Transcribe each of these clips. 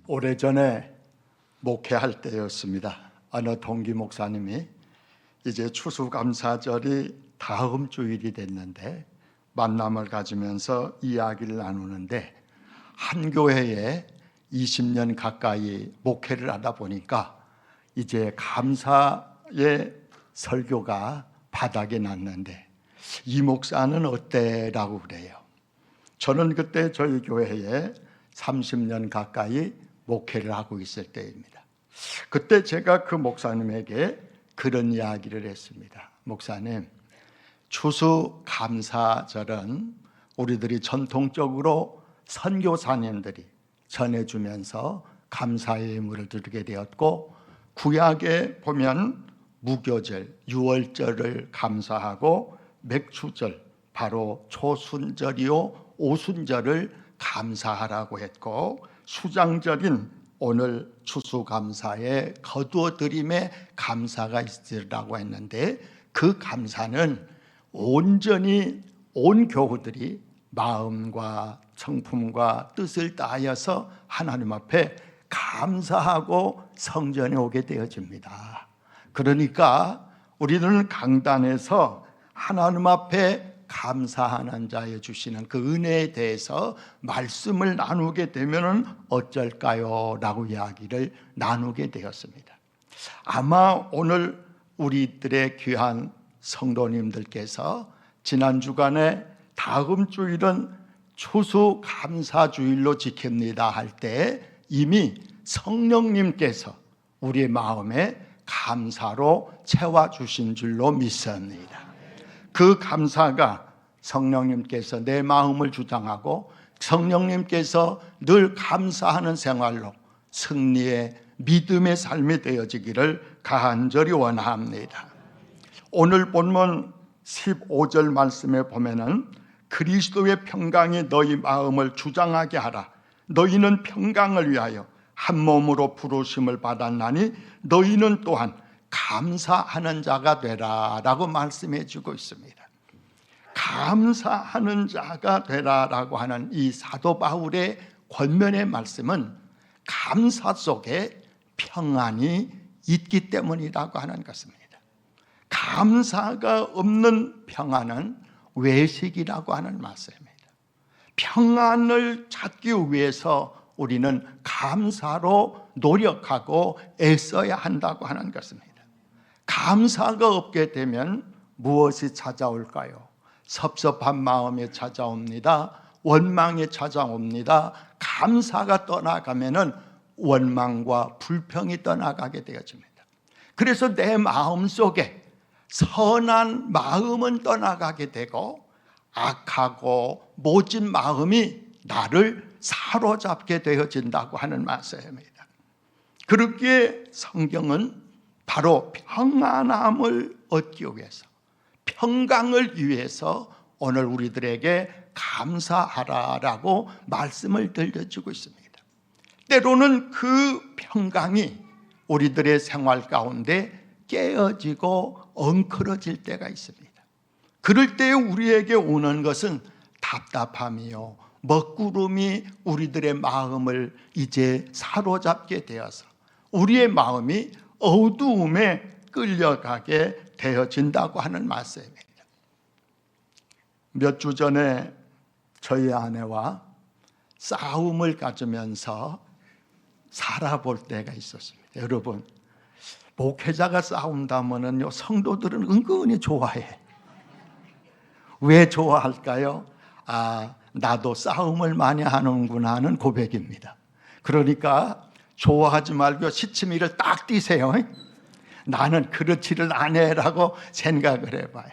오래전에 목회할 때였습니다. 어느 동기 목사님이 이제 추수감사절이 다음 주일이 됐는데 만남을 가지면서 이야기를 나누는데 한 교회에 20년 가까이 목회를 하다 보니까 이제 감사의 설교가 바닥에 났는데 이 목사는 어때? 라고 그래요. 저는 그때 저희 교회에 30년 가까이 목회를 하고 있을 때입니다. 그때 제가 그 목사님에게 그런 이야기를 했습니다. 목사님, 추수감사절은 우리들이 전통적으로 선교사님들이 전해주면서 감사의 의무를 드리게 되었고, 구약에 보면 무교절, 유월절을 감사하고 맥추절, 바로 초순절이요 오순절을 감사하라고 했고, 수장절인 오늘 추수감사에 거두어드림의 감사가 있으라고 했는데, 그 감사는 온전히 온 교우들이 마음과 성품과 뜻을 다하여서 하나님 앞에 감사하고 성전에 오게 되어집니다. 그러니까 우리는 강단에서 하나님 앞에 감사하는 자에 주시는 그 은혜에 대해서 말씀을 나누게 되면 어쩔까요? 라고 이야기를 나누게 되었습니다. 아마 오늘 우리들의 귀한 성도님들께서 지난 주간에 다음 주일은 추수감사주일로 지킵니다 할 때 이미 성령님께서 우리의 마음에 감사로 채워주신 줄로 믿습니다. 그 감사가 성령님께서 내 마음을 주장하고 성령님께서 늘 감사하는 생활로 승리의 믿음의 삶이 되어지기를 간절히 원합니다. 오늘 본문 15절 말씀에 보면은 그리스도의 평강이 너희 마음을 주장하게 하라. 너희는 평강을 위하여 한 몸으로 부르심을 받았나니 너희는 또한 감사하는 자가 되라 라고 말씀해 주고 있습니다. 감사하는 자가 되라라고 하는 이 사도 바울의 권면의 말씀은 감사 속에 평안이 있기 때문이라고 하는 것입니다. 감사가 없는 평안은 외식이라고 하는 말씀입니다. 평안을 찾기 위해서 우리는 감사로 노력하고 애써야 한다고 하는 것입니다. 감사가 없게 되면 무엇이 찾아올까요? 섭섭한 마음이 찾아옵니다. 원망이 찾아옵니다. 감사가 떠나가면은 원망과 불평이 떠나가게 되어집니다. 그래서 내 마음 속에 선한 마음은 떠나가게 되고 악하고 모진 마음이 나를 사로잡게 되어진다고 하는 말씀입니다. 그렇기에 성경은 바로 평안함을 얻기 위해서, 평강을 위해서 오늘 우리들에게 감사하라라고 말씀을 들려주고 있습니다. 때로는 그 평강이 우리들의 생활 가운데 깨어지고 엉클어질 때가 있습니다. 그럴 때 우리에게 오는 것은 답답함이요, 먹구름이 우리들의 마음을 이제 사로잡게 되어서 우리의 마음이 어두움에 끌려가게 되어진다고 하는 말씀입니다. 몇 주 전에 저희 아내와 싸움을 가지면서 살아볼 때가 있었습니다. 여러분, 목회자가 싸운다면요, 성도들은 은근히 좋아해. 왜 좋아할까요? 나도 싸움을 많이 하는구나 하는 고백입니다. 그러니까 좋아하지 말고 시치미를 딱 띄세요. 나는 그렇지를 않아라고 생각을 해봐요.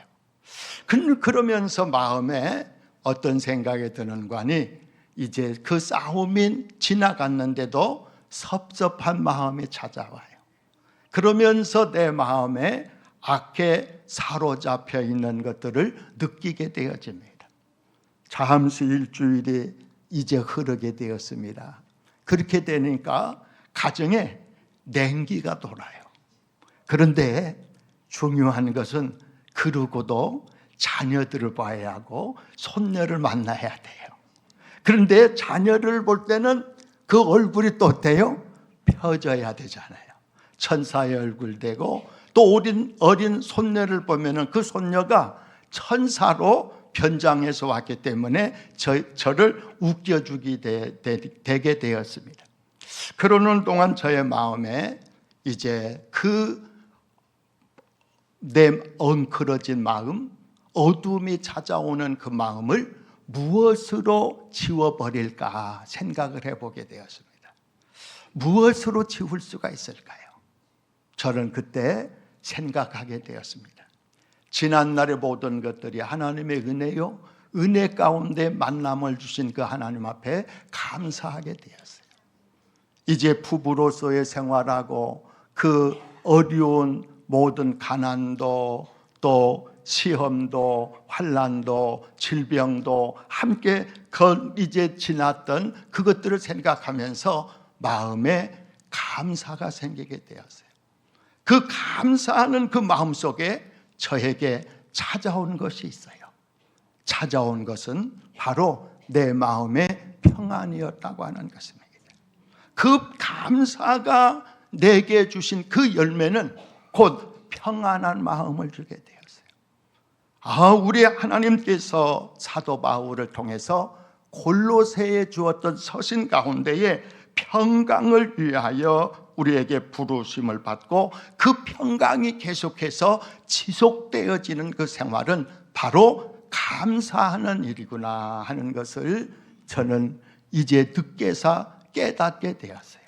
그러면서 마음에 어떤 생각이 드는 관이 이제 그 싸움이 지나갔는데도 섭섭한 마음이 찾아와요. 그러면서 내 마음에 악에 사로잡혀 있는 것들을 느끼게 되어집니다. 잠시 일주일이 이제 흐르게 되었습니다. 그렇게 되니까 가정에 냉기가 돌아요. 그런데 중요한 것은 그러고도 자녀들을 봐야 하고 손녀를 만나야 돼요. 그런데 자녀를 볼 때는 그 얼굴이 또 어때요? 펴져야 되잖아요. 천사의 얼굴 되고, 또 어린 손녀를 보면은 그 손녀가 천사로 변장해서 왔기 때문에 저를 웃겨주게 되게 되었습니다. 그러는 동안 저의 마음에 이제 내 엉클어진 마음, 어둠이 찾아오는 그 마음을 무엇으로 지워버릴까 생각을 해보게 되었습니다. 무엇으로 지울 수가 있을까요? 저는 그때 생각하게 되었습니다. 지난날의 모든 것들이 하나님의 은혜요, 은혜 가운데 만남을 주신 그 하나님 앞에 감사하게 되었어요. 이제 부부로서의 생활하고 그 어려운 모든 가난도, 또 시험도, 환난도, 질병도 함께 이제 지났던 그것들을 생각하면서 마음에 감사가 생기게 되었어요. 그 감사하는 그 마음 속에 저에게 찾아온 것이 있어요. 찾아온 것은 바로 내 마음의 평안이었다고 하는 것입니다. 그 감사가 내게 주신 그 열매는 곧 평안한 마음을 주게 되었어요. 우리 하나님께서 사도 바울을 통해서 골로새에 주었던 서신 가운데에 평강을 위하여 우리에게 부르심을 받고, 그 평강이 계속해서 지속되어지는 그 생활은 바로 감사하는 일이구나 하는 것을 저는 이제 늦게서 깨닫게 되었어요.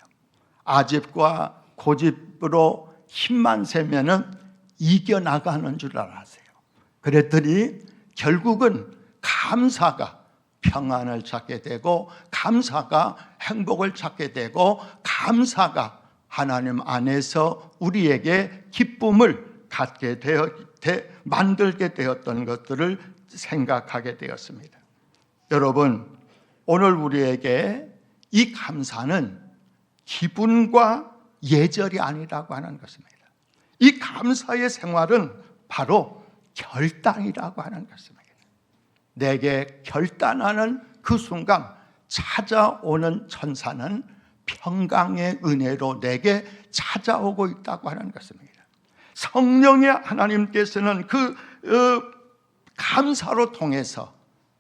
아집과 고집으로 힘만 세면은 이겨나가는 줄 알았어요. 그랬더니 결국은 감사가 평안을 찾게 되고, 감사가 행복을 찾게 되고, 감사가 하나님 안에서 우리에게 기쁨을 갖게 만들게 되었던 것들을 생각하게 되었습니다. 여러분, 오늘 우리에게 이 감사는 기분과 예절이 아니라고 하는 것입니다. 이 감사의 생활은 바로 결단이라고 하는 것입니다. 내게 결단하는 그 순간 찾아오는 천사는 평강의 은혜로 내게 찾아오고 있다고 하는 것입니다. 성령의 하나님께서는 그 감사로 통해서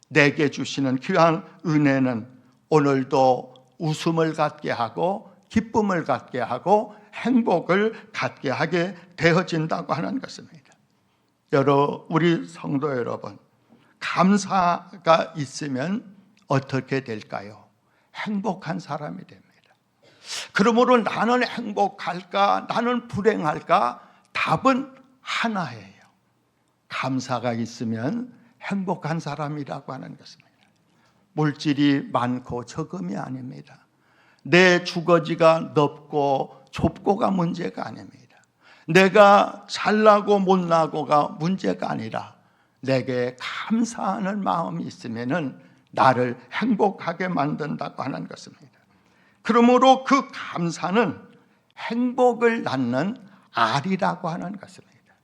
내게 주시는 귀한 은혜는 오늘도 웃음을 갖게 하고, 기쁨을 갖게 하고, 행복을 갖게 하게 되어진다고 하는 것입니다. 우리 성도 여러분, 감사가 있으면 어떻게 될까요? 행복한 사람이 됩니다. 그러므로 나는 행복할까, 나는 불행할까? 답은 하나예요. 감사가 있으면 행복한 사람이라고 하는 것입니다. 물질이 많고 적음이 아닙니다. 내 주거지가 넓고 좁고가 문제가 아닙니다. 내가 잘나고 못나고가 문제가 아니라 내게 감사하는 마음이 있으면 나를 행복하게 만든다고 하는 것입니다. 그러므로 그 감사는 행복을 낳는 알이라고 하는 것입니다.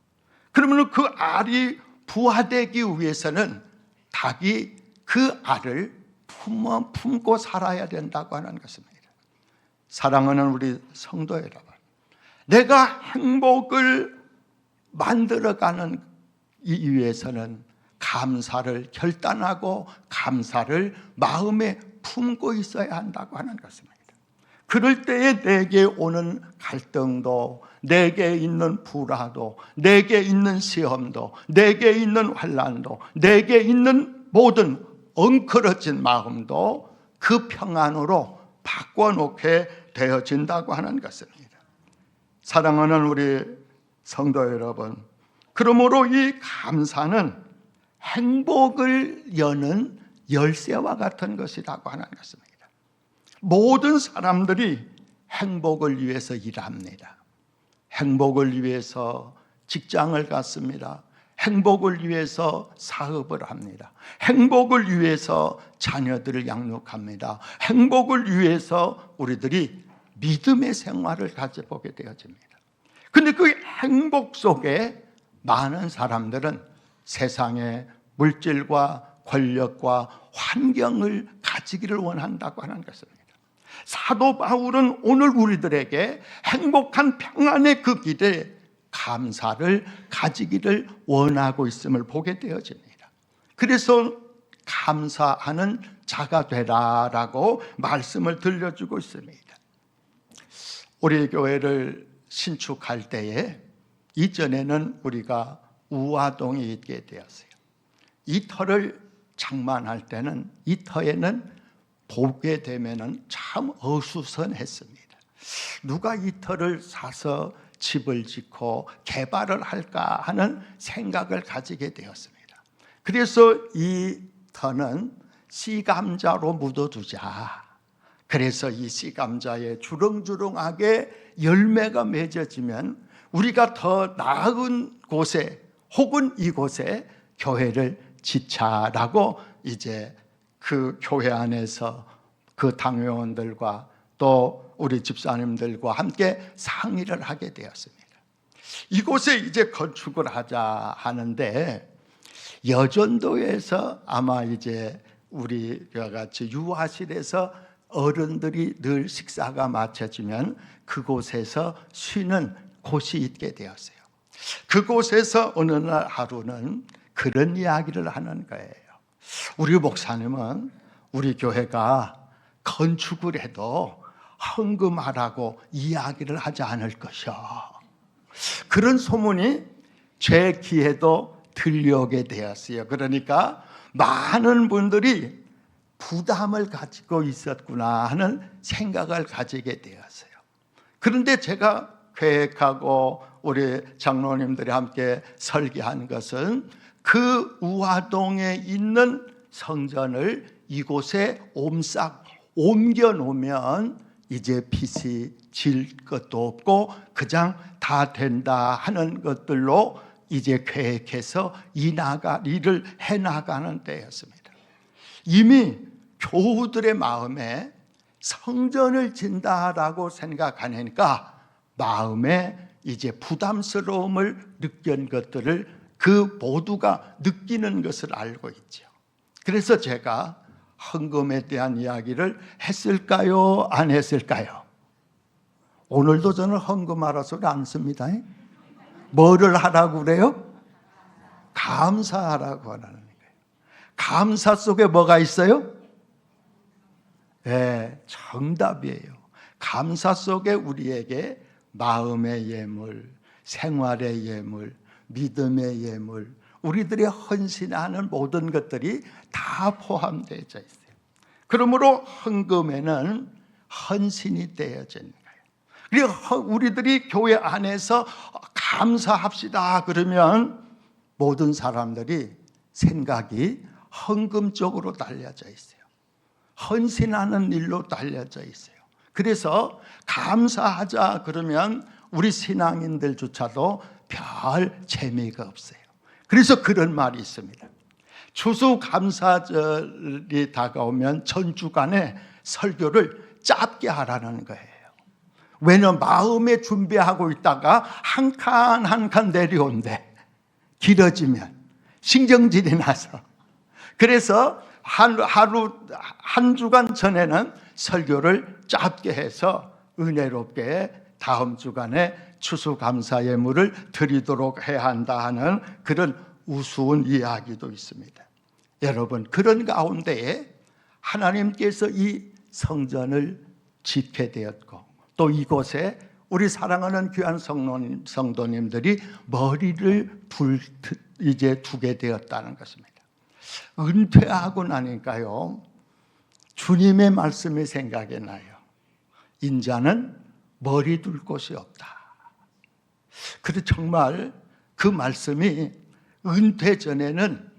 그러면 그 알이 부화되기 위해서는 닭이 그 알을 품고 살아야 된다고 하는 것입니다. 사랑하는 우리 성도 여러분, 내가 행복을 만들어가는 이 위해서는 감사를 결단하고 감사를 마음에 품고 있어야 한다고 하는 것입니다. 그럴 때에 내게 오는 갈등도, 내게 있는 불화도, 내게 있는 시험도, 내게 있는 환난도, 내게 있는 모든 엉클어진 마음도 그 평안으로 바꿔놓게 되어진다고 하는 것입니다. 사랑하는 우리 성도 여러분, 그러므로 이 감사는 행복을 여는 열쇠와 같은 것이라고 하는 것입니다. 모든 사람들이 행복을 위해서 일합니다. 행복을 위해서 직장을 갖습니다. 행복을 위해서 사업을 합니다. 행복을 위해서 자녀들을 양육합니다. 행복을 위해서 우리들이 믿음의 생활을 가져보게 되어집니다. 그런데 그 행복 속에 많은 사람들은 세상의 물질과 권력과 환경을 가지기를 원한다고 하는 것입니다. 사도 바울은 오늘 우리들에게 행복한 평안의 그 길에 감사를 가지기를 원하고 있음을 보게 되어집니다. 그래서 감사하는 자가 되라라고 말씀을 들려주고 있습니다. 우리 교회를 신축할 때에 이전에는 우리가 우화동이 있게 되었어요. 이 터를 장만할 때는 이 터에는 보게 되면은 참 어수선했습니다. 누가 이 터를 사서 집을 짓고 개발을 할까 하는 생각을 가지게 되었습니다. 그래서 이 터는 씨감자로 묻어두자. 그래서 이 씨감자에 주렁주렁하게 열매가 맺어지면 우리가 더 나은 곳에 혹은 이곳에 교회를 짓자라고 이제 그 교회 안에서 그 당회원들과 또 우리 집사님들과 함께 상의를 하게 되었습니다. 이곳에 이제 건축을 하자 하는데 여전도에서 아마 이제 우리와 같이 유아실에서 어른들이 늘 식사가 마쳐지면 그곳에서 쉬는 곳이 있게 되었어요. 그곳에서 어느 날 하루는 그런 이야기를 하는 거예요. 우리 목사님은 우리 교회가 건축을 해도 헌금하라고 이야기를 하지 않을 것이요. 그런 소문이 제 귀에도 들려오게 되었어요. 그러니까 많은 분들이 부담을 가지고 있었구나 하는 생각을 가지게 되었어요. 그런데 제가 계획하고 우리 장로님들이 함께 설계한 것은 그 우화동에 있는 성전을 이곳에 옴싹 옮겨 놓으면 이제 빚이 질 것도 없고 그냥 다 된다 하는 것들로 이제 계획해서 일을 해나가는 때였습니다. 이미 교우들의 마음에 성전을 짓는다라고 생각하니까 마음에 이제 부담스러움을 느낀 것들을 그 모두가 느끼는 것을 알고 있죠. 그래서 제가 헌금에 대한 이야기를 했을까요? 안 했을까요? 오늘도 저는 헌금하라 소리 안 씁니다. 뭐를 하라고 그래요? 감사하라고 하라는 거예요. 감사 속에 뭐가 있어요? 네, 정답이에요. 감사 속에 우리에게 마음의 예물, 생활의 예물, 믿음의 예물, 우리들이 헌신하는 모든 것들이 다 포함되어 있어요. 그러므로 헌금에는 헌신이 되어지는 거예요. 그리고 우리들이 교회 안에서 감사합시다 그러면 모든 사람들이 생각이 헌금 쪽으로 달려져 있어요. 헌신하는 일로 달려져 있어요. 그래서 감사하자 그러면 우리 신앙인들조차도 별 재미가 없어요. 그래서 그런 말이 있습니다. 추수감사절이 다가오면 전주간에 설교를 짧게 하라는 거예요. 왜냐면 마음에 준비하고 있다가 한 칸 한 칸 내려온대. 길어지면 신경질이 나서. 그래서 한 주간 전에는 설교를 짧게 해서 은혜롭게 다음 주간에 추수감사 예물을 드리도록 해야 한다 하는 그런 우스운 이야기도 있습니다. 여러분, 그런 가운데에 하나님께서 이 성전을 짓게 되었고 또 이곳에 우리 사랑하는 귀한 성도님들이 머리를 이제 두게 되었다는 것입니다. 은퇴하고 나니까요, 주님의 말씀이 생각이 나요. 인자는 머리 둘 곳이 없다. 그래서 정말 그 말씀이 은퇴 전에는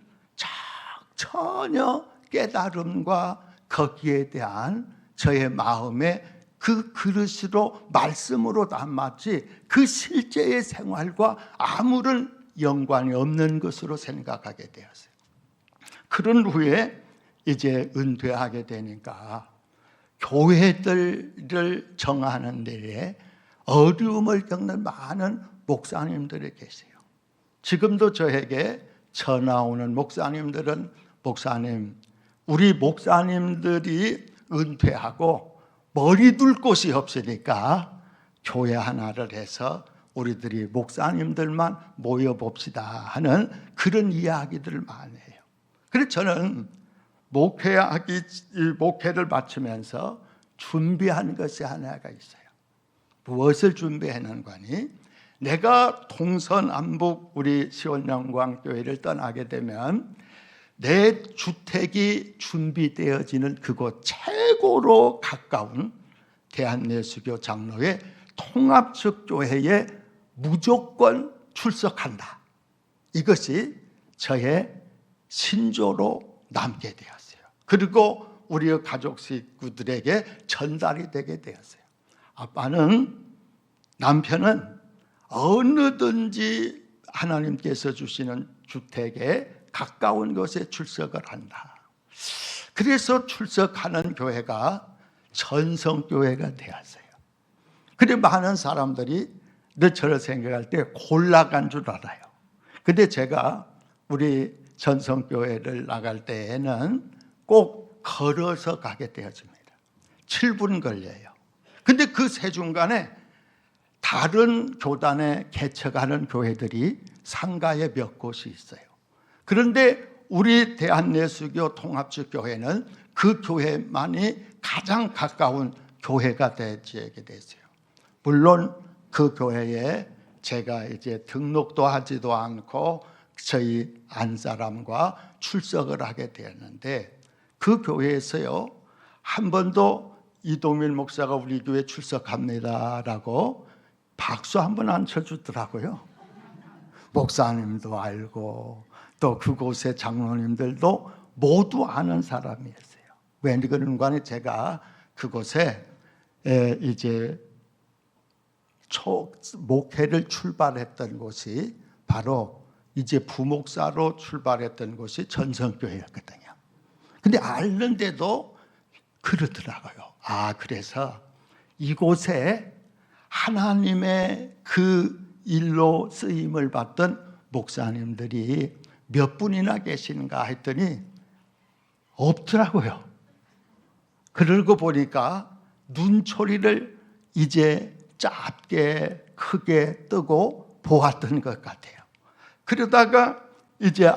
전혀 깨달음과 거기에 대한 저의 마음에 그 그릇으로 말씀으로 담았지 그 실제의 생활과 아무런 연관이 없는 것으로 생각하게 되었어요. 그런 후에 이제 은퇴하게 되니까 교회들을 정하는 데에 어려움을 겪는 많은 목사님들이 계세요. 지금도 저에게 전화 오는 목사님들은 목사님, 우리 목사님들이 은퇴하고 머리 둘 곳이 없으니까 교회 하나를 해서 우리들이 목사님들만 모여봅시다 하는 그런 이야기들을 많이 해요. 그래서 저는 목회를 마치면서 준비한 것이 하나가 있어요. 무엇을 준비했는가니, 내가 동서남북 우리 시온영광교회를 떠나게 되면 내 주택이 준비되어지는 그곳 최고로 가까운 대한예수교 장로회 통합적 교회에 무조건 출석한다. 이것이 저의 신조로 남게 되었어요. 그리고 우리 가족 식구들에게 전달이 되게 되었어요. 남편은 어느든지 하나님께서 주시는 주택에 가까운 곳에 출석을 한다. 그래서 출석하는 교회가 전성교회가 되었어요. 그래 많은 사람들이 저를 생각할 때 골라간 줄 알아요. 근데 제가 우리 전성교회를 나갈 때에는 꼭 걸어서 가게 되어집니다. 7분 걸려요. 근데 그 세 중간에 다른 교단에 개척하는 교회들이 상가에 몇 곳이 있어요. 그런데 우리 대한예수교 통합적 교회는 그 교회만이 가장 가까운 교회가 되게 됐어요. 물론 그 교회에 제가 이제 등록도 하지도 않고 저희 안사람과 출석을 하게 되었는데, 그 교회에서요 한 번도 이동민 목사가 우리 교회 출석합니다라고 박수 한 번 안 쳐주더라고요. 목사님도 알고 또 그곳의 장로님들도 모두 아는 사람이었어요. 왜 그런가, 제가 그곳에 이제 목회를 출발했던 곳이 바로 이제 부목사로 출발했던 곳이 전성교회였거든요. 근데 알는데도 그러더라고요. 그래서 이곳에 하나님의 그 일로 쓰임을 받던 목사님들이 몇 분이나 계시는가 했더니 없더라고요. 그러고 보니까 눈초리를 이제 짧게 크게 뜨고 보았던 것 같아요. 그러다가 이제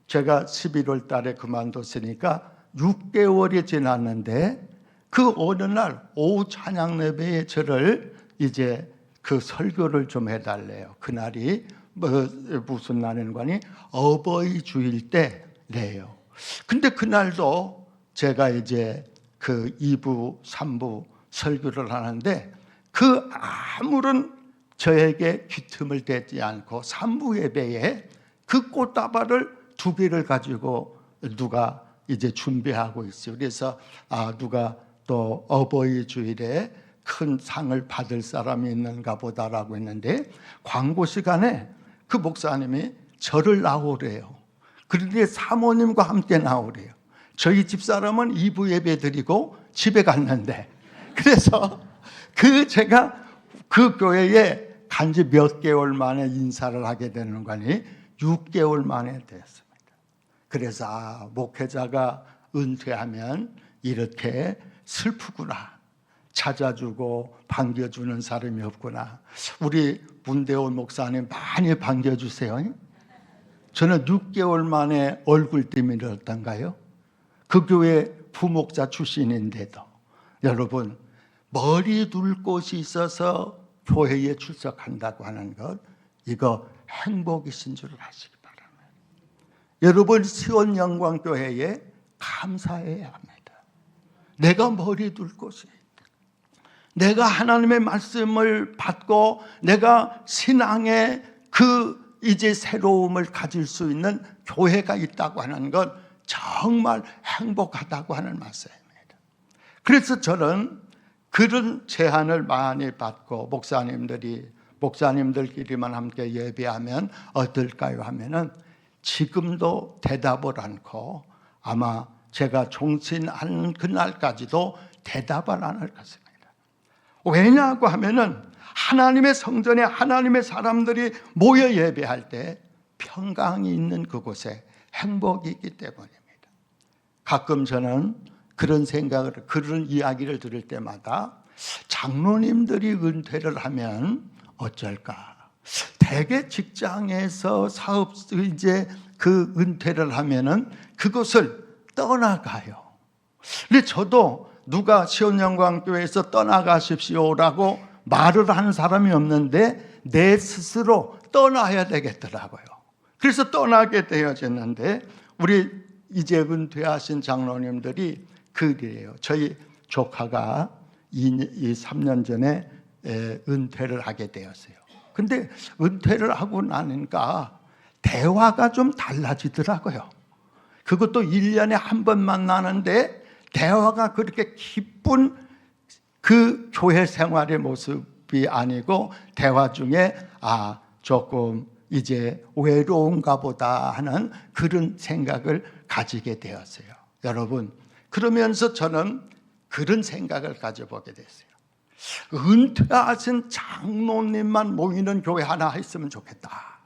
제가 11월 달에 그만뒀으니까 6개월이 지났는데, 그 어느 날 오후 찬양 예배에 저를 이제 그 설교를 좀 해달래요. 그날이 무슨 날인가니 어버이 주일 때래요. 근데 그날도 제가 이제 그 2부, 3부 설교를 하는데 그 아무런 저에게 귀틈을 대지 않고 3부 예배에 그 꽃다발을 2개를 가지고 누가 이제 준비하고 있어요. 그래서 누가 또 어버이 주일에 큰 상을 받을 사람이 있는가 보다라고 했는데, 광고 시간에 그 목사님이 저를 나오래요. 그런데 사모님과 함께 나오래요. 저희 집사람은 2부 예배 드리고 집에 갔는데, 그래서 제가 그 교회에 간지 몇 개월 만에 인사를 하게 되는 거니 6개월 만에 됐습니다. 그래서 목회자가 은퇴하면 이렇게 슬프구나, 찾아주고 반겨주는 사람이 없구나. 우리 문대원 목사님 많이 반겨주세요. 저는 6개월 만에 얼굴띠이 어떤가요? 그 교회 부목자 출신인데도. 여러분, 머리 둘 곳이 있어서 교회에 출석한다고 하는 것, 이거 행복이신 줄 아시기 바랍니다. 여러분, 시온영광교회에 감사해야 합니다. 내가 머리 둘 곳이 있다. 내가 하나님의 말씀을 받고 내가 신앙의 그 이제 새로움을 가질 수 있는 교회가 있다고 하는 건 정말 행복하다고 하는 말씀입니다. 그래서 저는 그런 제안을 많이 받고, 목사님들끼리만 함께 예배하면 어떨까요 하면은 지금도 대답을 않고 아마 제가 종신하는 그날까지도 대답을 안 할 것입니다. 왜냐고 하면은 하나님의 성전에 하나님의 사람들이 모여 예배할 때 평강이 있는 그곳에 행복이 있기 때문입니다. 가끔 저는 그런 생각을, 그런 이야기를 들을 때마다 장로님들이 은퇴를 하면 어쩔까? 대개 직장에서 이제 그 은퇴를 하면은 그것을 떠나가요. 근데 저도 누가 시온영광교회에서 떠나가십시오라고 말을 하는 사람이 없는데 내 스스로 떠나야 되겠더라고요. 그래서 떠나게 되어졌는데, 우리 이제 은퇴하신 장로님들이 그래요. 저희 조카가 3년 전에 은퇴를 하게 되었어요. 근데 은퇴를 하고 나니까 대화가 좀 달라지더라고요. 그것도 1년에 한 번 만나는데 대화가 그렇게 기쁜 그 교회 생활의 모습이 아니고, 대화 중에 조금 이제 외로운가 보다 하는 그런 생각을 가지게 되었어요. 여러분, 그러면서 저는 그런 생각을 가져보게 됐어요. 은퇴하신 장로님만 모이는 교회 하나 있으면 좋겠다.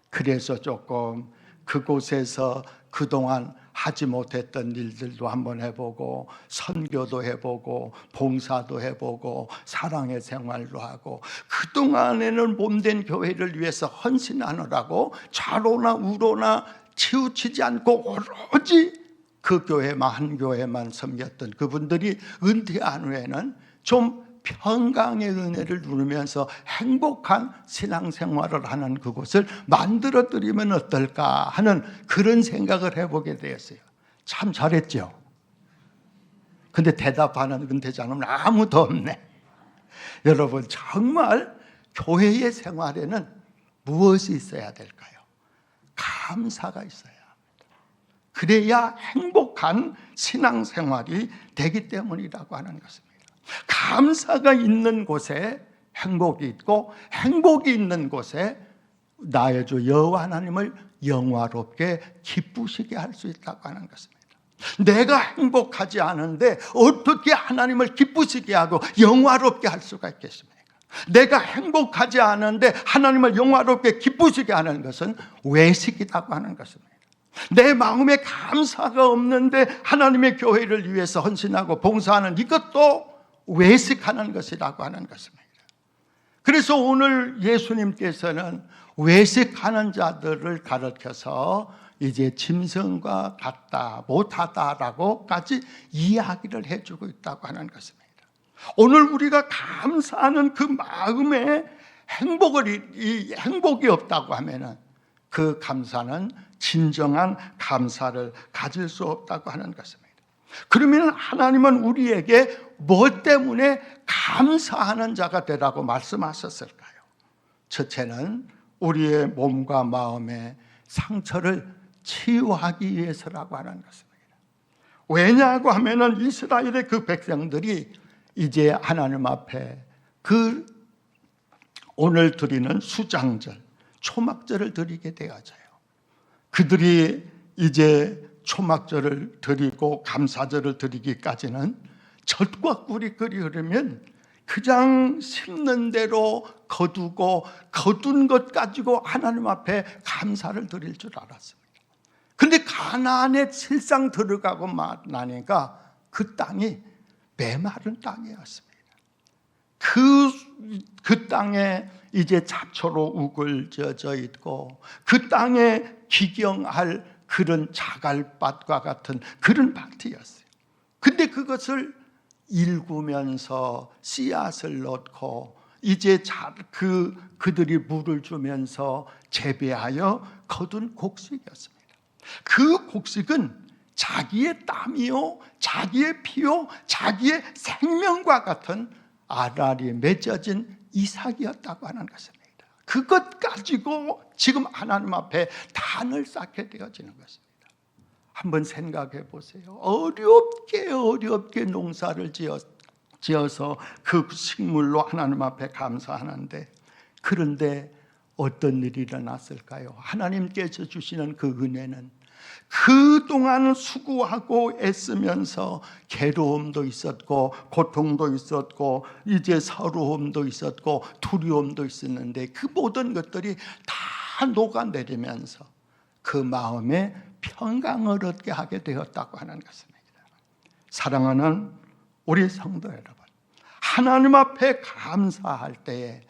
그래서 조금 그곳에서 그동안 하지 못했던 일들도 한번 해보고, 선교도 해보고, 봉사도 해보고, 사랑의 생활도 하고, 그동안에는 몸된 교회를 위해서 헌신하느라고 좌로나 우로나 치우치지 않고 오로지 그 교회만, 한 교회만 섬겼던 그분들이 은퇴한 후에는 좀 평강의 은혜를 누리면서 행복한 신앙생활을 하는 그곳을 만들어 드리면 어떨까 하는 그런 생각을 해보게 되었어요. 참 잘했죠. 근데 대답하는 은퇴자는 아무도 없네. 여러분, 정말 교회의 생활에는 무엇이 있어야 될까요? 감사가 있어야 합니다. 그래야 행복한 신앙생활이 되기 때문이라고 하는 것입니다. 감사가 있는 곳에 행복이 있고, 행복이 있는 곳에 나의 주 여호와 하나님을 영화롭게 기쁘시게 할 수 있다고 하는 것입니다. 내가 행복하지 않은데 어떻게 하나님을 기쁘시게 하고 영화롭게 할 수가 있겠습니까? 내가 행복하지 않은데 하나님을 영화롭게 기쁘시게 하는 것은 외식이라고 하는 것입니다. 내 마음에 감사가 없는데 하나님의 교회를 위해서 헌신하고 봉사하는 이것도 외식하는 것이라고 하는 것입니다. 그래서 오늘 예수님께서는 외식하는 자들을 가르쳐서 이제 짐승과 같다, 못하다라고까지 이야기를 해주고 있다고 하는 것입니다. 오늘 우리가 감사하는 그 마음에 행복이 없다고 하면은 그 감사는 진정한 감사를 가질 수 없다고 하는 것입니다. 그러면 하나님은 우리에게 뭐 때문에 감사하는 자가 되라고 말씀하셨을까요? 첫째는 우리의 몸과 마음의 상처를 치유하기 위해서라고 하는 것입니다. 왜냐고 하면은 이스라엘의 그 백성들이 이제 하나님 앞에 그 오늘 드리는 수장절, 초막절을 드리게 되어져요. 그들이 이제 초막절을 드리고 감사절을 드리기까지는 젖과 꿀이 끓이 흐르면 그냥 심는 대로 거두고 거둔 것 가지고 하나님 앞에 감사를 드릴 줄 알았습니다. 근데 가나안에 실상 들어가고 나니까 그 땅이 메마른 땅이었습니다. 그 땅에 이제 잡초로 우글져져 있고, 그 땅에 기경할 그런 자갈밭과 같은 그런 밭이었어요. 근데 그것을 일구면서 씨앗을 넣고 이제 그들이 물을 주면서 재배하여 거둔 곡식이었습니다. 그 곡식은 자기의 땀이요, 자기의 피요, 자기의 생명과 같은 알알이 맺어진 이삭이었다고 하는 것입니다. 그것 가지고 지금 하나님 앞에 단을 쌓게 되어지는 것입니다. 한번 생각해 보세요. 어렵게 농사를 지어서 그 식물로 하나님 앞에 감사하는데, 그런데 어떤 일이 일어났을까요? 하나님께서 주시는 그 은혜는 그동안 수고하고 애쓰면서 괴로움도 있었고 고통도 있었고 이제 서러움도 있었고 두려움도 있었는데 그 모든 것들이 다 녹아내리면서 그 마음에 평강을 얻게 하게 되었다고 하는 것입니다. 사랑하는 우리 성도 여러분, 하나님 앞에 감사할 때에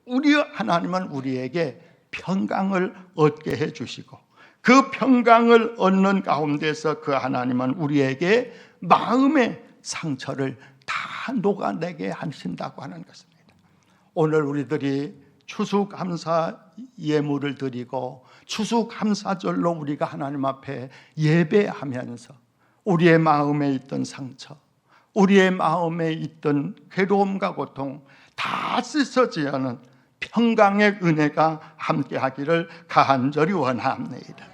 우리 하나님은 우리에게 평강을 얻게 해주시고, 그 평강을 얻는 가운데서 그 하나님은 우리에게 마음의 상처를 다 녹아내게 하신다고 하는 것입니다. 오늘 우리들이 추수감사 예물을 드리고 추수감사절로 우리가 하나님 앞에 예배하면서 우리의 마음에 있던 상처, 우리의 마음에 있던 괴로움과 고통 다 씻어지는 평강의 은혜가 함께하기를 간절히 원합니다.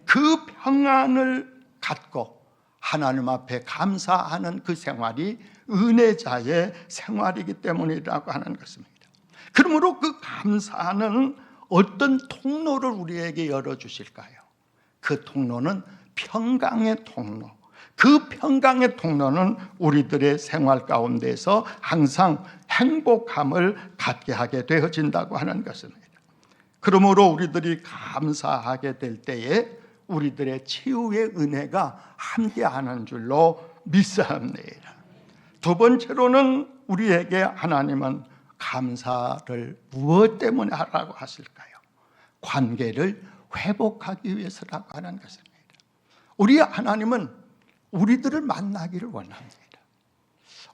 그 평안을 갖고 하나님 앞에 감사하는 그 생활이 은혜자의 생활이기 때문이라고 하는 것입니다. 그러므로 그 감사는 어떤 통로를 우리에게 열어주실까요? 그 통로는 평강의 통로. 그 평강의 통로는 우리들의 생활 가운데서 항상 행복함을 갖게 하게 되어진다고 하는 것입니다. 그러므로 우리들이 감사하게 될 때에 우리들의 치유의 은혜가 함께하는 줄로 믿습니다. 두 번째로는 우리에게 하나님은 감사를 무엇 때문에 하라고 하실까요? 관계를 회복하기 위해서라고 하는 것입니다. 우리 하나님은 우리들을 만나기를 원합니다.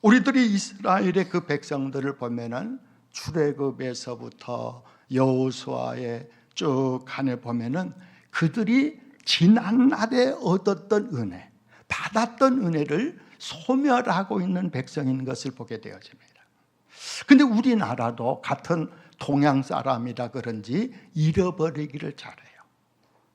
우리들이 이스라엘의 그 백성들을 보면은 출애굽에서부터 여호수아에 쭉 간에 보면은 그들이 지난 날에 얻었던 은혜, 받았던 은혜를 소멸하고 있는 백성인 것을 보게 되어집니다. 근데 우리나라도 같은 동양 사람이라 그런지 잃어버리기를 잘해요.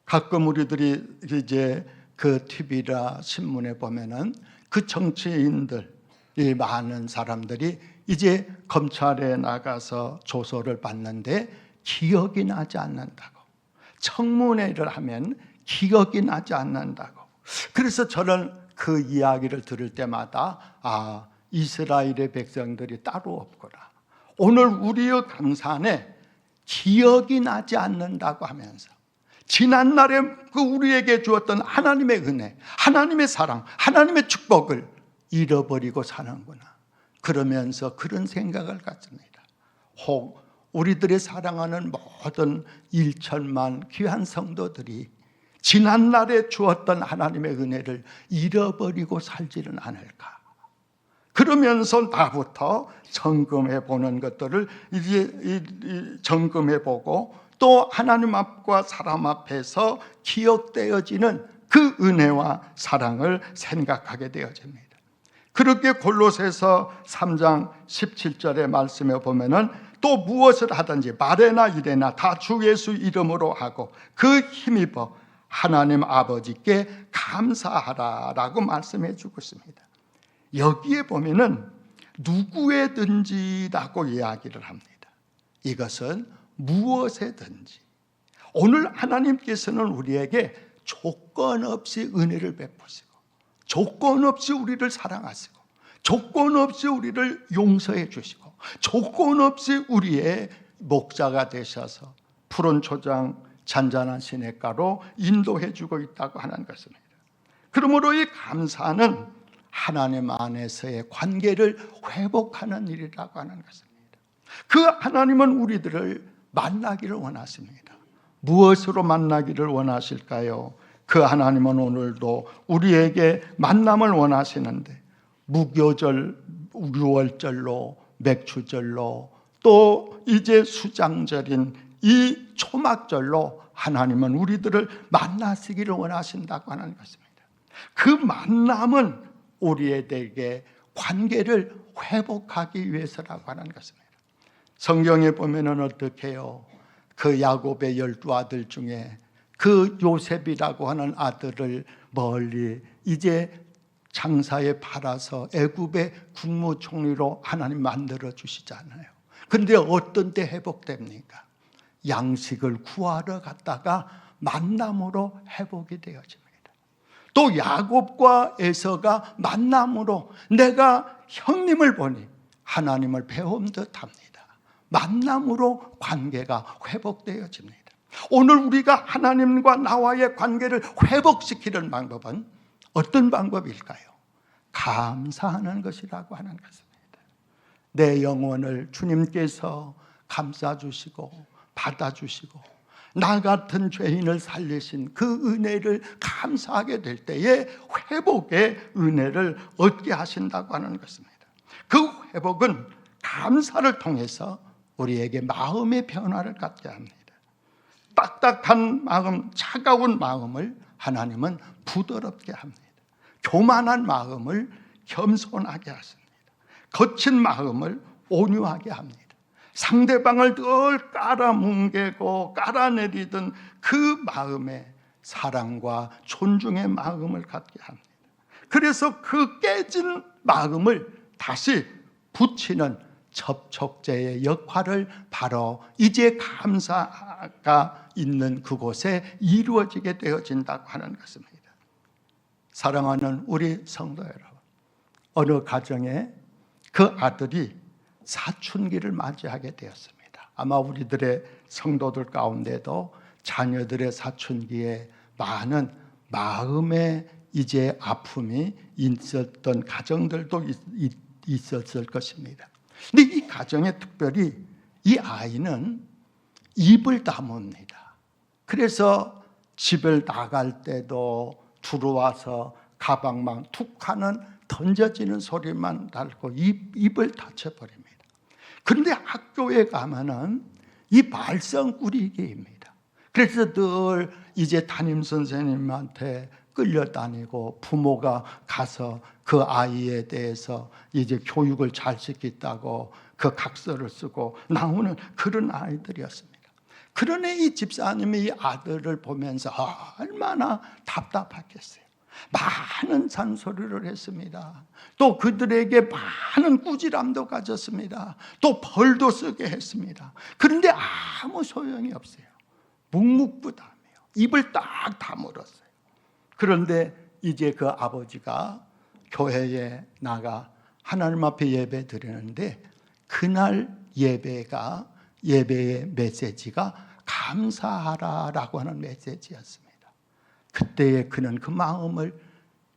가끔 우리들이 이제 그 TV나 신문에 보면은 그 정치인들, 이 많은 사람들이 이제 검찰에 나가서 조서를 받는데 기억이 나지 않는다고, 청문회를 하면 기억이 나지 않는다고. 그래서 저는 그 이야기를 들을 때마다 이스라엘의 백성들이 따로 없구나. 오늘 우리의 강산에 기억이 나지 않는다고 하면서 지난날에 그 우리에게 주었던 하나님의 은혜, 하나님의 사랑, 하나님의 축복을 잃어버리고 사는구나. 그러면서 그런 생각을 갖습니다. 혹 우리들의 사랑하는 모든 1천만 귀한 성도들이 지난날에 주었던 하나님의 은혜를 잃어버리고 살지는 않을까. 그러면서 나부터 점검해 보는 것들을 이제 점검해 보고 또 하나님 앞과 사람 앞에서 기억되어지는 그 은혜와 사랑을 생각하게 되어집니다. 그렇게 골로새서 3장 17절의 말씀에 보면은 또 무엇을 하든지 말에나 일에나 다 주 예수 이름으로 하고 그 힘입어 하나님 아버지께 감사하라라고 말씀해 주고 있습니다. 여기에 보면은 누구에든지라고 이야기를 합니다. 이것은 무엇에든지. 오늘 하나님께서는 우리에게 조건 없이 은혜를 베푸시고 조건 없이 우리를 사랑하시고 조건 없이 우리를 용서해 주시고 조건 없이 우리의 목자가 되셔서 푸른 초장 잔잔한 시냇가로 인도해 주고 있다고 하는 것입니다. 그러므로 이 감사는 하나님 안에서의 관계를 회복하는 일이라고 하는 것입니다. 그 하나님은 우리들을 만나기를 원하십니다. 무엇으로 만나기를 원하실까요? 그 하나님은 오늘도 우리에게 만남을 원하시는데 무교절, 유월절로, 맥주절로 또 이제 수장절인 이 초막절로 하나님은 우리들을 만나시기를 원하신다고 하는 것입니다. 그 만남은 우리에게 관계를 회복하기 위해서라고 하는 것입니다. 성경에 보면은 어떻게 해요? 그 야곱의 12아들 중에 그 요셉이라고 하는 아들을 멀리 이제 장사에 팔아서 애굽의 국무총리로 하나님 만들어 주시잖아요. 그런데 어떤 때 회복됩니까? 양식을 구하러 갔다가 만남으로 회복이 되어집니다. 또 야곱과 에서가 만남으로 내가 형님을 보니 하나님을 배운 듯합니다. 만남으로 관계가 회복되어집니다. 오늘 우리가 하나님과 나와의 관계를 회복시키는 방법은 어떤 방법일까요? 감사하는 것이라고 하는 것입니다. 내 영혼을 주님께서 감싸주시고 받아주시고 나 같은 죄인을 살리신 그 은혜를 감사하게 될 때에 회복의 은혜를 얻게 하신다고 하는 것입니다. 그 회복은 감사를 통해서 우리에게 마음의 변화를 갖게 합니다. 딱딱한 마음, 차가운 마음을 하나님은 부드럽게 합니다. 교만한 마음을 겸손하게 하십니다. 거친 마음을 온유하게 합니다. 상대방을 늘 깔아뭉개고 깔아내리던 그 마음에 사랑과 존중의 마음을 갖게 합니다. 그래서 그 깨진 마음을 다시 붙이는 접촉제의 역할을 바로 이제 감사가 있는 그곳에 이루어지게 되어진다고 하는 것입니다. 사랑하는 우리 성도 여러분, 어느 가정에 그 아들이 사춘기를 맞이하게 되었습니다. 아마 우리들의 성도들 가운데도 자녀들의 사춘기에 많은 마음의 이제 아픔이 있었던 가정들도 있었을 것입니다. 근데 이 가정에 특별히 이 아이는 입을 다뭅니다. 그래서 집을 나갈 때도 들어와서 가방만 툭 하는 던져지는 소리만 달고 입을 닫혀버립니다. 그런데 학교에 가면은 이 말썽꾸리기입니다. 그래서 늘 이제 담임 선생님한테 끌려다니고 부모가 가서 그 아이에 대해서 이제 교육을 잘 시켰다고 그 각서를 쓰고 나오는 그런 아이들이었습니다. 그러니 이 집사님이 이 아들을 보면서 얼마나 답답했겠어요. 많은 잔소리를 했습니다. 또 그들에게 많은 꾸지람도 가졌습니다. 또 벌도 쓰게 했습니다. 그런데 아무 소용이 없어요. 묵묵부담해요. 입을 딱 다물었어요. 그런데 이제 그 아버지가 교회에 나가 하나님 앞에 예배 드리는데 그날 예배의 메시지가 감사하라라고 하는 메시지였습니다. 그때에 그는 그 마음을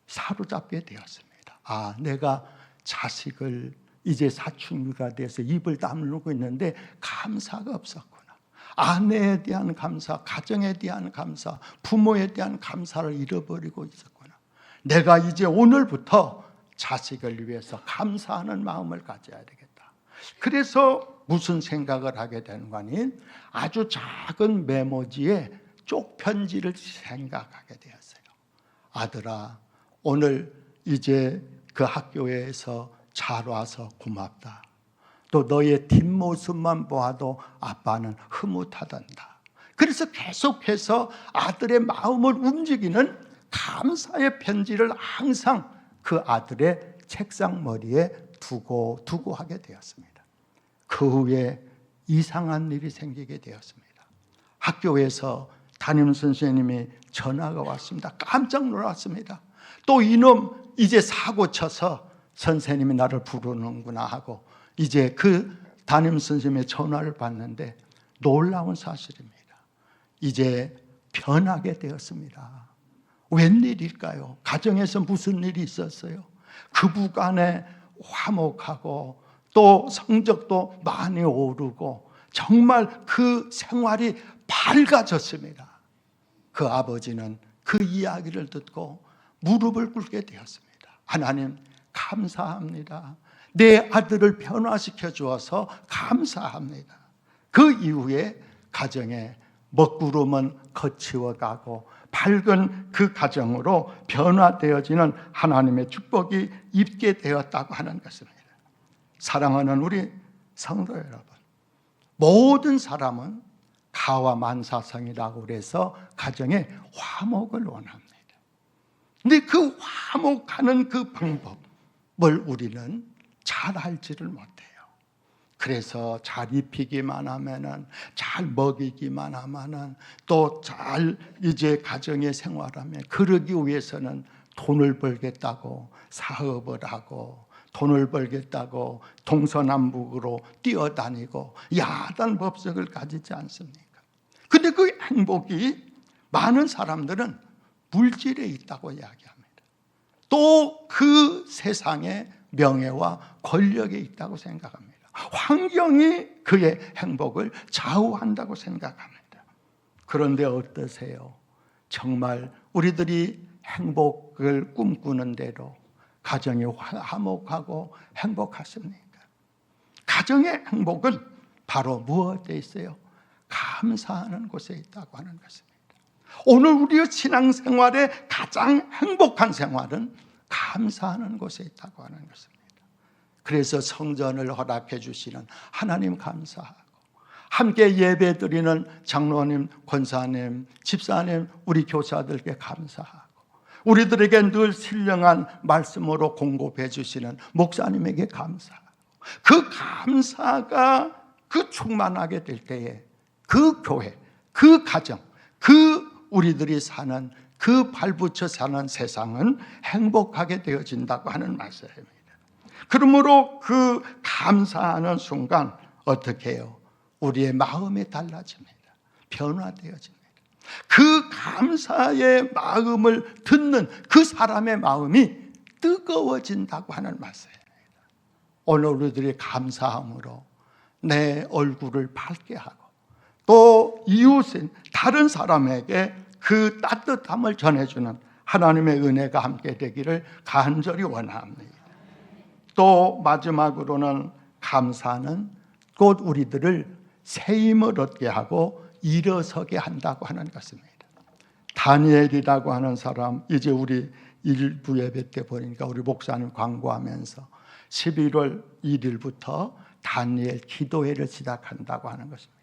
사로잡게 되었습니다. 내가 자식을 이제 사춘기가 돼서 입을 다물고 있는데 감사가 없었구나. 아내에 대한 감사, 가정에 대한 감사, 부모에 대한 감사를 잃어버리고 있었구나. 내가 이제 오늘부터 자식을 위해서 감사하는 마음을 가져야 되겠다. 그래서 무슨 생각을 하게 되는 거니? 아주 작은 메모지에 쪽편지를 생각하게 되었어요. 아들아, 오늘 이제 그 학교에서 잘 와서 고맙다. 또 너의 뒷모습만 보아도 아빠는 흐뭇하단다. 그래서 계속해서 아들의 마음을 움직이는 감사의 편지를 항상 그 아들의 책상 머리에 두고 하게 되었습니다. 그 후에 이상한 일이 생기게 되었습니다. 학교에서 담임 선생님이 전화가 왔습니다. 깜짝 놀랐습니다. 또 이놈 이제 사고 쳐서 선생님이 나를 부르는구나 하고 이제 그 담임 선생님의 전화를 받는데 놀라운 사실입니다. 이제 변하게 되었습니다. 웬일일까요? 가정에서 무슨 일이 있었어요? 그 부간에 화목하고 또 성적도 많이 오르고 정말 그 생활이 밝아졌습니다. 그 아버지는 그 이야기를 듣고 무릎을 꿇게 되었습니다. 하나님 감사합니다. 내 아들을 변화시켜 주어서 감사합니다. 그 이후에 가정에 먹구름은 거치워가고 밝은 그 가정으로 변화되어지는 하나님의 축복이 있게 되었다고 하는 것입니다. 사랑하는 우리 성도 여러분, 모든 사람은 가와 만사성이라고 그래서 가정에 화목을 원합니다. 근데 그 화목하는 그 방법을 우리는 잘 알지를 못해요. 그래서 잘 입히기만 하면은, 잘 먹이기만 하면은, 또 잘 이제 가정에 생활하면, 그러기 위해서는 돈을 벌겠다고 사업을 하고, 돈을 벌겠다고 동서남북으로 뛰어다니고 야단 법석을 가지지 않습니까? 근데 그 행복이 많은 사람들은 물질에 있다고 이야기합니다. 또 그 세상에 명예와 권력이 있다고 생각합니다. 환경이 그의 행복을 좌우한다고 생각합니다. 그런데 어떠세요? 정말 우리들이 행복을 꿈꾸는 대로 가정이 화목하고 행복하십니까? 가정의 행복은 바로 무엇에 있어요? 감사하는 곳에 있다고 하는 것입니다. 오늘 우리의 신앙생활의 가장 행복한 생활은 감사하는 곳에 있다고 하는 것입니다. 그래서 성전을 허락해 주시는 하나님 감사하고, 함께 예배 드리는 장로님, 권사님, 집사님, 우리 교사들께 감사하고, 우리들에게 늘 신령한 말씀으로 공급해 주시는 목사님에게 감사하고, 그 감사가 그 충만하게 될 때에 그 교회, 그 가정, 그 우리들이 사는 그 발붙여 사는 세상은 행복하게 되어진다고 하는 말씀입니다. 그러므로 그 감사하는 순간 어떻게 해요? 우리의 마음이 달라집니다. 변화되어집니다. 그 감사의 마음을 듣는 그 사람의 마음이 뜨거워진다고 하는 말씀입니다. 오늘 우리들이 감사함으로 내 얼굴을 밝게 하고, 또 이웃인 다른 사람에게 그 따뜻함을 전해주는 하나님의 은혜가 함께 되기를 간절히 원합니다. 또 마지막으로는 감사는 곧 우리들을 새 힘을 얻게 하고 일어서게 한다고 하는 것입니다. 다니엘이라고 하는 사람, 이제 우리 일부 예배 때 보니까 우리 목사님 광고하면서 11월 1일부터 다니엘 기도회를 시작한다고 하는 것입니다.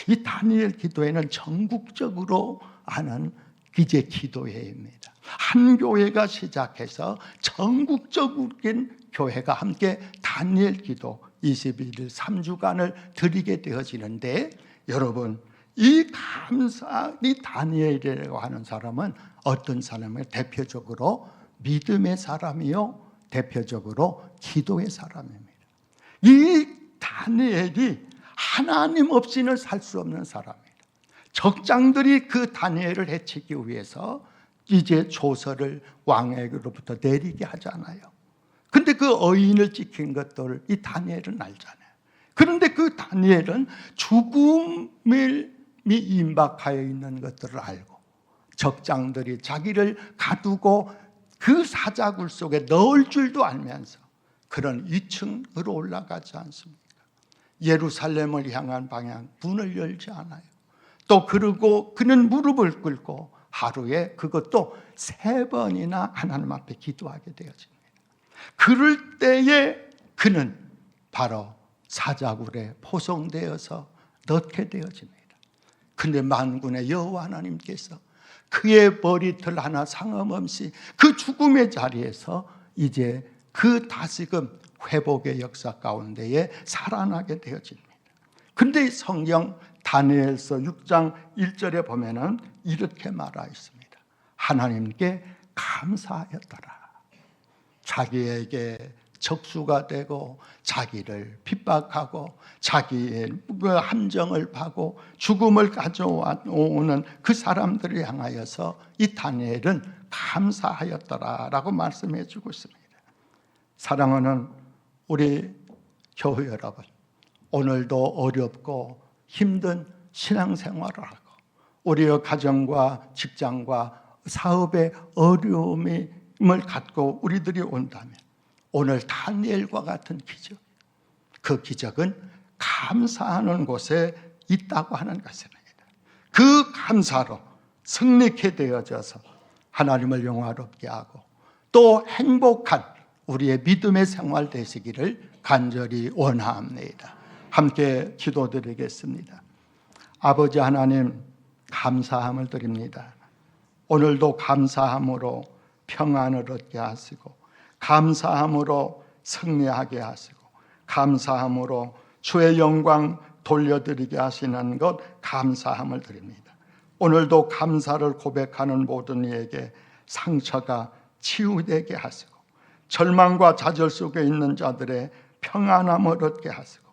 이 다니엘 기도회는 전국적으로 하는 이제 기도회입니다. 한 교회가 시작해서 전국적인 교회가 함께 다니엘 기도 21일 3주간을 드리게 되어지는데, 여러분, 이 다니엘이라고 하는 사람은 어떤 사람이에요? 대표적으로 믿음의 사람이요, 대표적으로 기도의 사람입니다. 이 다니엘이 하나님 없이는 살 수 없는 사람입니다. 적장들이 그 다니엘을 해치기 위해서 이제 조서를 왕에게로부터 내리게 하잖아요. 근데 그 어인을 지킨 것들을 이 다니엘은 알잖아요. 그런데 그 다니엘은 죽음이 임박하여 있는 것들을 알고, 적장들이 자기를 가두고 그 사자굴 속에 넣을 줄도 알면서 그런 2층으로 올라가지 않습니까? 예루살렘을 향한 방향 문을 열지 않아요. 또 그러고 그는 무릎을 꿇고 하루에 그것도 3번이나 하나님 앞에 기도하게 되어집니다. 그럴 때에 그는 바로 사자굴에 포송되어서 넣게 되어집니다. 근데 만군의 여호와 하나님께서 그의 머리털 하나 상함없이 그 죽음의 자리에서 이제 그 다시금 회복의 역사 가운데에 살아나게 되어집니다. 그런데 성경 다니엘서 6장 1절에 보면은 이렇게 말하여 있습니다. 하나님께 감사하였더라. 자기에게 적수가 되고 자기를 핍박하고 자기의 함정을 파고 죽음을 가져오는 그 사람들을 향하여서 이 다니엘은 감사하였더라라고 말씀해 주고 있습니다. 사랑하는 우리 교회 여러분, 오늘도 어렵고 힘든 신앙생활을 하고 우리의 가정과 직장과 사업에 어려움을 갖고 우리들이 온다면 오늘 다니엘과 같은 기적, 그 기적은 감사하는 곳에 있다고 하는 것입니다. 그 감사로 승리케 되어져서 하나님을 영화롭게 하고 또 행복한 우리의 믿음의 생활 되시기를 간절히 원합니다. 함께 기도드리겠습니다. 아버지 하나님, 감사함을 드립니다. 오늘도 감사함으로 평안을 얻게 하시고 감사함으로 승리하게 하시고 감사함으로 주의 영광 돌려드리게 하시는 것 감사함을 드립니다. 오늘도 감사를 고백하는 모든 이에게 상처가 치유되게 하시고 절망과 좌절 속에 있는 자들의 평안함을 얻게 하시고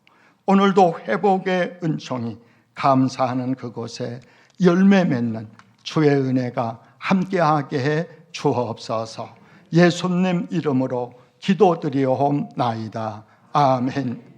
오늘도 회복의 은총이 감사하는 그곳에 열매 맺는 주의 은혜가 함께하게 해 주옵소서. 예수님 이름으로 기도드리옵나이다. 아멘.